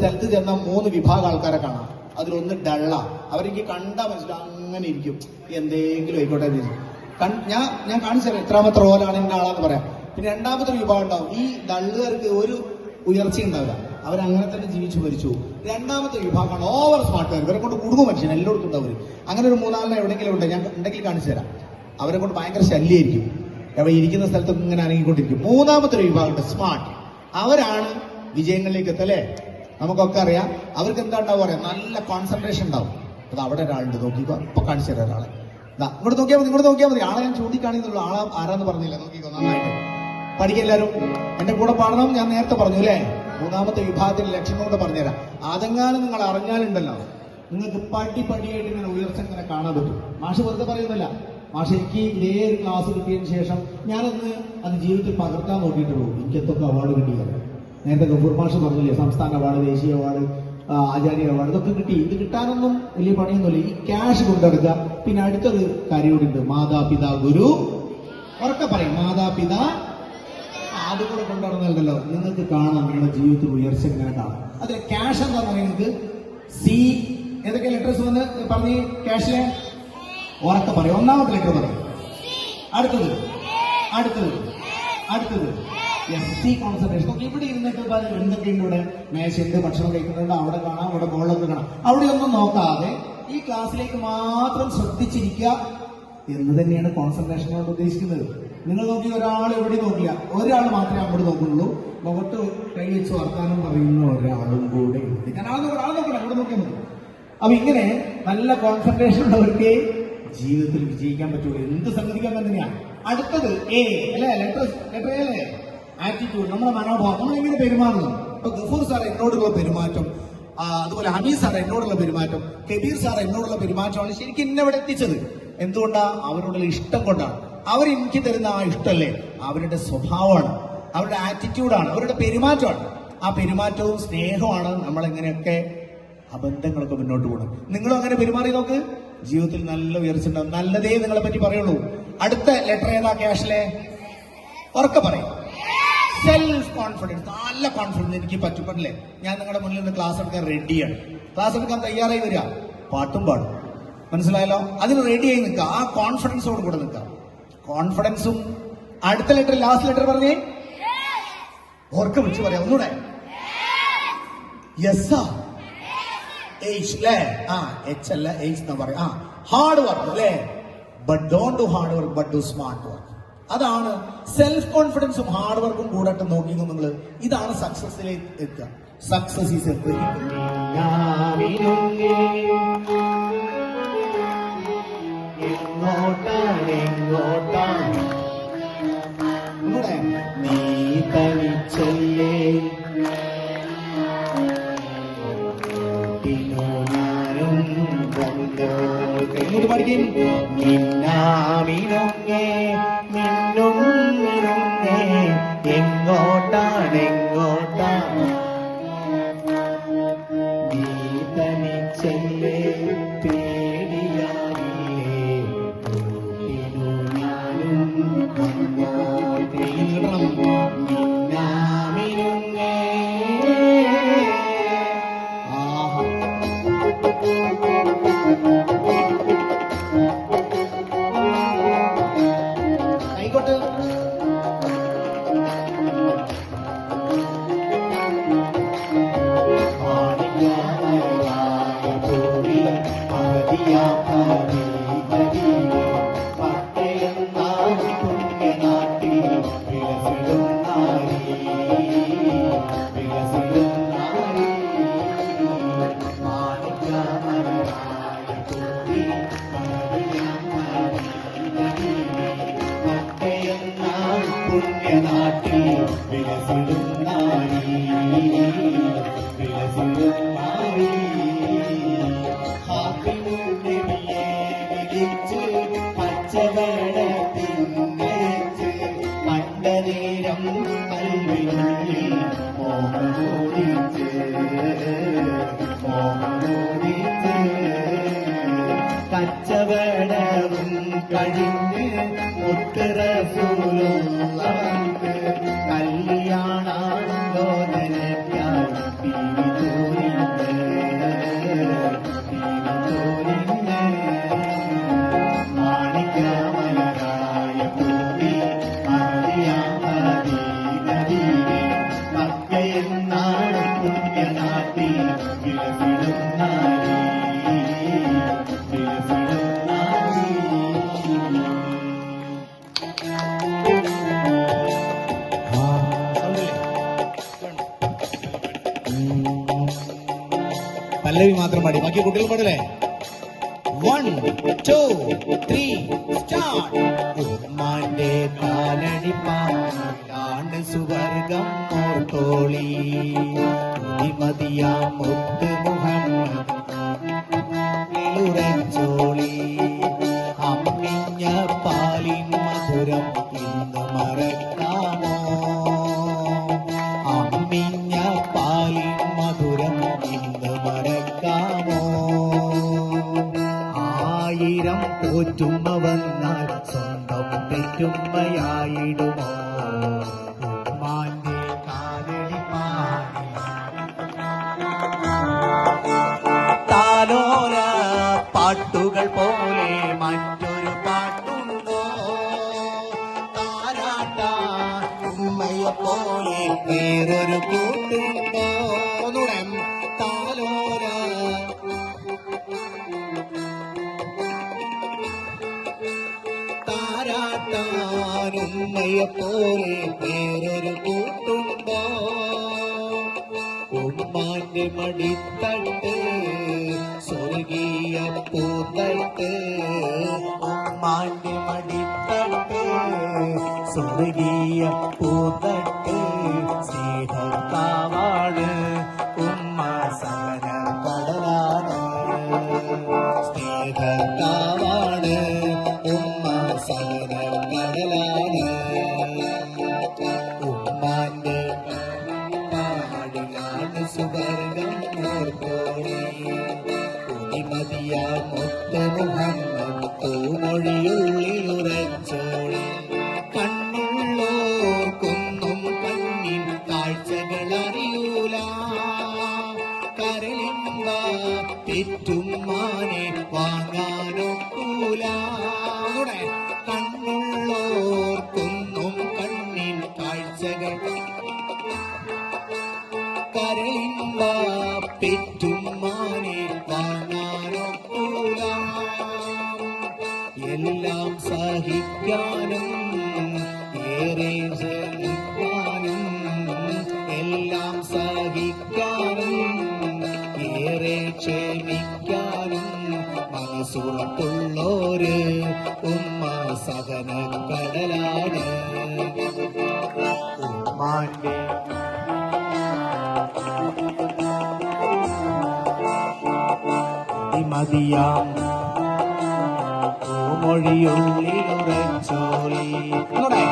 സ്ഥലത്ത് ചെന്ന 3 വിഭാഗം ആൾക്കാരെ കാണാം. അതിലൊന്ന് ഡള്ള, അവരെനിക്ക് കണ്ടാൽ മനസ്സിലാവും, അങ്ങനെ ഇരിക്കും, എന്തെങ്കിലും ആയിക്കോട്ടെ. ഞാൻ കാണിച്ചാൽ എത്രാമത്തെ റോലാണ് ഇന്ന ആളാന്ന് പറയാം. പിന്നെ രണ്ടാമത്തെ വിഭാഗം ഉണ്ടാവും, ഈ ഡള്ളുകാർക്ക് ഒരു ഉയർച്ച ഉണ്ടാവില്ല, അവരങ്ങനെ തന്നെ ജീവിച്ചു മരിച്ചു. രണ്ടാമത്തെ വിഭാഗമാണ് ഓവർ സ്മാർട്ടുകാർ, ഇവരെ കൊണ്ട് കുടുങ്ങും മനുഷ്യൻ, എല്ലായിടത്തും ഉണ്ടാവും. അങ്ങനെ ഒരു 3-4 എവിടെയെങ്കിലും ഉണ്ട്, ഞാൻ ഉണ്ടെങ്കിൽ കാണിച്ചു തരാം. അവരെ കൊണ്ട് ഭയങ്കര ശല്യമായിരിക്കും, അവിടെ ഇരിക്കുന്ന സ്ഥലത്തൊക്കെ ഇങ്ങനെ അനങ്ങിക്കൊണ്ടിരിക്കും. മൂന്നാമത്തെ ഒരു വിഭാഗമുണ്ട് സ്മാർട്ട്, അവരാണ് വിജയങ്ങളിലേക്ക് എത്തല്ലേ. നമുക്കൊക്കെ അറിയാം അവർക്ക് എന്താ ഉണ്ടാവും അറിയാം, നല്ല കോൺസെൻട്രേഷൻ ഉണ്ടാവും. അത് അവിടെ ഒരാളുണ്ട്, നോക്കിക്കോ, ഇപ്പൊ കാണിച്ചു തരാം ഒരാളെ. ഇങ്ങോട്ട് നോക്കിയാൽ മതി, ഇങ്ങോട്ട് നോക്കിയാൽ മതി. ആളെ ഞാൻ ചൂണ്ടിക്കാണിക്കുന്നുള്ളൂ, ആരാന്ന് പറഞ്ഞില്ല, നോക്കിക്കോ. നന്നായിട്ട് പഠിക്കുക എല്ലാവരും, എന്റെ കൂടെ പാടണം. ഞാൻ നേരത്തെ പറഞ്ഞു അല്ലേ, മൂന്നാമത്തെ വിഭാഗത്തിന്റെ ലക്ഷണം കൊണ്ട് പറഞ്ഞുതരാം. അതെങ്ങാനും നിങ്ങൾ അറിഞ്ഞാലുണ്ടല്ലോ, നിങ്ങൾക്ക് പടിയായിട്ട് ഇങ്ങനെ ഉയർച്ച ഇങ്ങനെ കാണാൻ പറ്റും. മാഷ് വെറുതെ പറയുന്നില്ല, മാഷ് എനിക്ക് ഇതേ ഒരു ക്ലാസ് കിട്ടിയതിന് ശേഷം ഞാനൊന്ന് അത് ജീവിതത്തിൽ പകർത്താൻ നോക്കിയിട്ടുള്ളൂ. എനിക്ക് എന്തൊക്കെ അവാർഡ് കിട്ടിയത്, നേരത്തെ ഗഫൂർ മാഷ് പറഞ്ഞില്ലേ, സംസ്ഥാന അവാർഡ്, ദേശീയ അവാർഡ്, ആചാര്യ അവാർഡ്, ഇതൊക്കെ കിട്ടി. ഇത് കിട്ടാനൊന്നും വലിയ പണിയൊന്നുമില്ല, ഈ ക്യാഷ് കൊണ്ടെടുക്കുക. പിന്നെ അടുത്തൊരു കാര്യം കൂടി ഉണ്ട്, മാതാപിതാ ഗുരു, ഉറക്കെ പറയും, മാതാപിതാ. അതും കൂടെ കൊണ്ടുവരുന്നുണ്ടല്ലോ, നിങ്ങൾക്ക് കാണാം നിങ്ങളുടെ ജീവിതത്തിൽ ഉയർച്ച ഇങ്ങനെ കാണാം. അതിൽ ക്യാഷ് എന്താ പറയുന്നത്, സി, ഏതൊക്കെ ലെറ്റേഴ്സ് വന്ന് പറഞ്ഞ് ക്യാഷിലെ ഉറക്കെ പറയും. ഒന്നാമത്തെ ലെറ്റർ പറയും, അടുത്തത് സി, കോൺസെൻട്രേഷൻ. ഇവിടെ ഇരുന്നിട്ട് എന്തൊക്കെയുണ്ട്, ഇവിടെ മേശയുണ്ട്, ഭക്ഷണം കഴിക്കുന്നുണ്ട്, അവിടെ കാണാം, ഇവിടെ ബോളൊക്കെ കാണാം. അവിടെ ഒന്നും നോക്കാതെ ഈ ക്ലാസ്സിലേക്ക് മാത്രം ശ്രദ്ധിച്ചിരിക്കുക എന്ന് തന്നെയാണ് കോൺസെൻട്രേഷൻ കൊണ്ട് ഉദ്ദേശിക്കുന്നത്. നിങ്ങൾ നോക്കി ഒരാൾ എവിടെ നോക്കില്ല, ഒരാൾ മാത്രമേ അങ്ങോട്ട് നോക്കുന്നുള്ളൂ, മുഖത്ത് കൈ വെച്ച് വർത്താനം പറയുന്ന ഒരാളും കൂടെ ഉണ്ട്. ഞാൻ ആൾ നോക്കണം, അവിടെ നോക്കിയാൽ മതി. അപ്പൊ ഇങ്ങനെ നല്ല കോൺസെൻട്രേഷൻ ഉള്ളവർക്ക് ജീവിതത്തിൽ വിജയിക്കാൻ പറ്റുള്ളൂ. എന്ത് സംഗതിക്കാൻ തന്നെയാണ്. അടുത്തത് എ അല്ലെ, ലെറ്റർ എ അല്ലേ, ആറ്റിറ്റ്യൂഡ്, നമ്മുടെ മനോഭാവം, നമ്മൾ എങ്ങനെ പെരുമാറുന്നു. ഇപ്പൊ ഗഫൂർ സാർ എന്നോടുള്ള പെരുമാറ്റം, അതുപോലെ ഹമീദ് സാർ എന്നോടുള്ള പെരുമാറ്റം, കബീർ സാർ എന്നോടുള്ള പെരുമാറ്റമാണ് ശരിക്കും എന്നെ ഇവിടെ എത്തിച്ചത്. എന്തുകൊണ്ടാ? അവരോടുള്ള ഇഷ്ടം കൊണ്ടാണ്. അവരെനിക്ക് തരുന്ന ആ ഇഷ്ടമല്ലേ, അവരുടെ സ്വഭാവമാണ്, അവരുടെ ആറ്റിറ്റ്യൂഡാണ്, അവരുടെ പെരുമാറ്റമാണ്. ആ പെരുമാറ്റവും സ്നേഹമാണ് നമ്മളെങ്ങനെയൊക്കെ ആ ബന്ധങ്ങളൊക്കെ മുന്നോട്ട് പോകണം. നിങ്ങളും അങ്ങനെ പെരുമാറി നോക്ക്, ജീവിതത്തിൽ നല്ല ഉയർച്ച ഉണ്ടാവും. നല്ലതേ നിങ്ങളെ പറ്റി പറയുള്ളൂ. അടുത്ത ലെറ്റർ ഏതാ ക്യാഷിലെ? ഉറക്കെ പറയും, സെൽഫ് കോൺഫിഡൻസ്. നല്ല കോൺഫിഡൻസ്, എനിക്ക് പറ്റൂല്ലേ, ഞാൻ നിങ്ങളുടെ മുന്നിൽ നിന്ന് ക്ലാസ് എടുക്കാൻ റെഡിയാണ്, ക്ലാസ് എടുക്കാൻ തയ്യാറായി വരിക, പാട്ടും പാടും, മനസ്സിലായല്ലോ. അതിന് റെഡിയായി നിൽക്കുക, ആ കോൺഫിഡൻസോട് കൂടെ നിൽക്കുക. കോൺഫിഡൻസും അടുത്ത ലെറ്റർ, ലാസ്റ്റ് ലെറ്റർ പറഞ്ഞേ, ഓർക്ക വിളിച്ച് പറയാം ഒന്നുകൂടെ. യെസ്, എച്ച് അല്ലേ, എച്ച് അല്ല എച്ച് എന്നാ പറയാ. ഹാർഡ് വർക്ക് അല്ലേ, but don't do hard work, but do smart work. അതാണ് സെൽഫ് കോൺഫിഡൻസും ഹാർഡ് വർക്കും കൂടെ നോക്കിക്കോ നിങ്ങൾ. ഇതാണ് സക്സസിലേക്ക് എത്തുക. Success is everything. നീ തനിച്ചല്ലേ എങ്ങോട്ട് പഠിക്കും, മിന്നാമിനുങ്ങേ മിന്നുങ്ങിരുങ്ങേ, എങ്ങോട്ടാണ് നീ തനിച്ചല്ലേ പേടിയാറില്ലേ, മിന്നാമിനുങ്ങേ. ആയിക്കോട്ടെ, പുണ്യനാട്ടിൽ വിലസിടും നാരി, വിലസിടും നാരി. ഹാത്തിമുന്നെ വിളിച്ച് പച്ചവെള്ളത്തിന്നേച്ച് കണ്ടനേരം കൽവിനുള്ളിൽ മോഹമോടിച്ച് കച്ചവടവും കഴിഞ്ഞ് മുത്തറസൂലുള്ളവർക്ക് കല്യാണാലോചനയ്ക്കായി പല്ലവി മാത്രം പാടി, ബാക്കി കുട്ടികൾ പാടല്ലേ? 1 2 3 സ്റ്റാർട്ട്. ഉമ്മാന്റെ കാലടി പാലാണ് സുവർഗം മോട്ടോളി, മതിയാ മുത്ത് മുഹമ്മദ് അമ്മിഞ്ഞ പാലിൻ മധുരം ഇന്ന് മറക്കാമോ? അമ്മിഞ്ഞ പാലിൻ മധുരം ഇന്ന് മറക്കാമോ? ആയിരം പോറ്റുമ്മ വന്നാൽ സ്വന്തം പെറ്റുമ്മയായിടുമോ? ഉമ്മാന്റെ കാലടി പാടി താലോല പാട്ടുകൾ പോലെ മറ്റൊരു പാട്ടുണ്ടോ? താരാട്ട ഉമ്മയെ പോലെ വേറൊരു കൂട്ടുണ്ടോ? താലോല താരാട്ടാനുമ്മയെ പോലെ വേറൊരു കൂട്ടുണ്ടോ? ഉമ്മാന്റെ മടിത്തട്ട് സ്വർഗീയ പൂത്തട്ട്, ഉമ്മാന്റെ മടിത്തട്ട് സ്വർഗീയ പൂത്തട്ട്, സ്നേഹത്താവാണ് ഉമ്മ സകല കടലാണ്, സ്നേഹത്താവാണ് ഉമ്മ സകല കടലാണ്. ഉമ്മാന്റെ സുവർഗം മോർത്തോളി, മതിയാ മുത്ത് മുഹമ്മദ് തൂമൊഴിയുള്ളിലുറച്ചോളി. കണ്ണുള്ളോർക്കൊന്നും കണ്ണിൻ കാഴ്ചകളറിയൂല, കരളിമ്പ തെറ്റുമ്മാനെ വാങ്ങാനൊക്കൂല. കണ്ണുള്ളോർക്കൊന്നും കണ്ണിൻ കാഴ്ചകൾ കരളിമ്പ പെറ്റുമ്മാനെ വാങ്ങാനൊക്കൂല. എല്ലാം സഹിക്കാനും ഏറെ ക്ഷമിക്കാനും, എല്ലാം സഹിക്കാനും ഏറെ ക്ഷമിക്കാനും മനസ്സുറപ്പുള്ളോര് ഉമ്മ സഹന കടലാണ്. ഉമ്മാന്റെ മതിയാം പൂമൊഴിയുള്ളിലുറച്ചോളി.